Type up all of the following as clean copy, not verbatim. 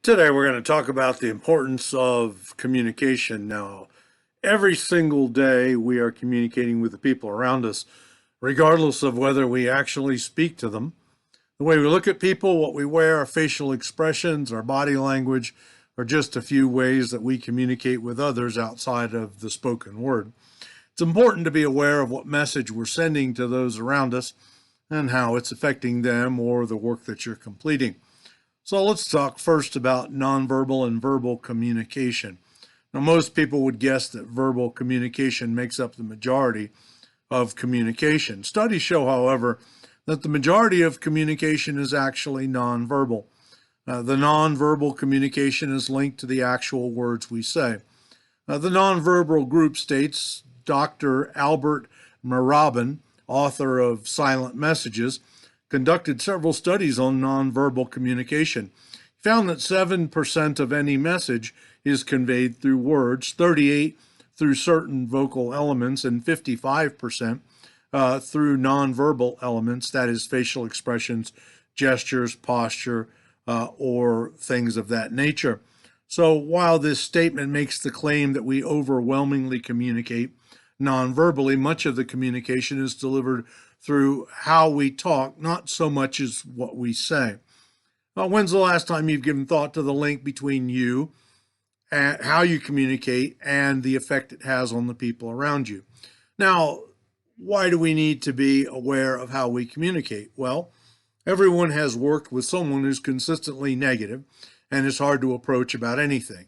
Today, we're going to talk about the importance of communication. Now, every single day, we are communicating with the people around us, regardless of whether we actually speak to them. The way we look at people, what we wear, our facial expressions, our body language are just a few ways that we communicate with others outside of the spoken word. It's important to be aware of what message we're sending to those around us and how it's affecting them or the work that you're completing. So let's talk first about nonverbal and verbal communication. Now, most people would guess that verbal communication makes up the majority of communication. Studies show, however, that the majority of communication is actually nonverbal. The nonverbal communication is linked to the actual words we say. The nonverbal group states Dr. Albert Merabin, author of Silent Messages, conducted several studies on nonverbal communication. He found that 7% of any message is conveyed through words, 38% through certain vocal elements, and 55% through nonverbal elements, that is, facial expressions, gestures, posture, or things of that nature. So while this statement makes the claim that we overwhelmingly communicate nonverbally, much of the communication is delivered through how we talk, not so much as what we say. When's the last time you've given thought to the link between you and how you communicate and the effect it has on the people around you? Now, why do we need to be aware of how we communicate? Well, everyone has worked with someone who's consistently negative and is hard to approach about anything.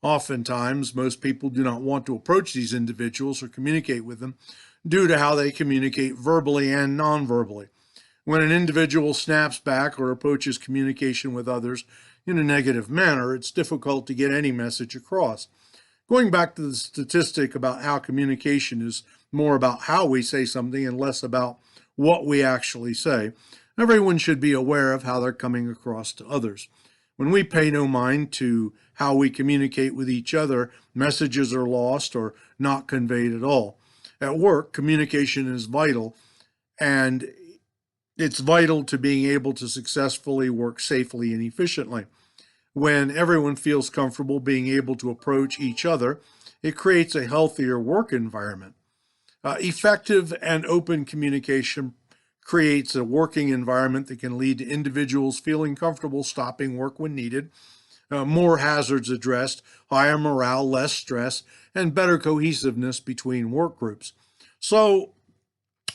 Oftentimes, most people do not want to approach these individuals or communicate with them due to how they communicate verbally and non-verbally. When an individual snaps back or approaches communication with others in a negative manner, it's difficult to get any message across. Going back to the statistic about how communication is more about how we say something and less about what we actually say, everyone should be aware of how they're coming across to others. When we pay no mind to how we communicate with each other, messages are lost or not conveyed at all. At work, communication is vital, and it's vital to being able to successfully work safely and efficiently. When everyone feels comfortable being able to approach each other, it creates a healthier work environment. Effective and open communication creates a working environment that can lead to individuals feeling comfortable stopping work when needed, more hazards addressed, higher morale, less stress, and better cohesiveness between work groups. So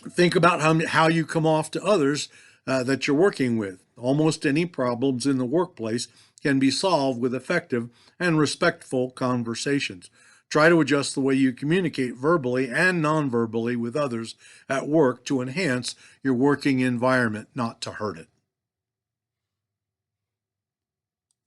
think about how you come off to others that you're working with. Almost any problems in the workplace can be solved with effective and respectful conversations. Try to adjust the way you communicate verbally and non-verbally with others at work to enhance your working environment, not to hurt it.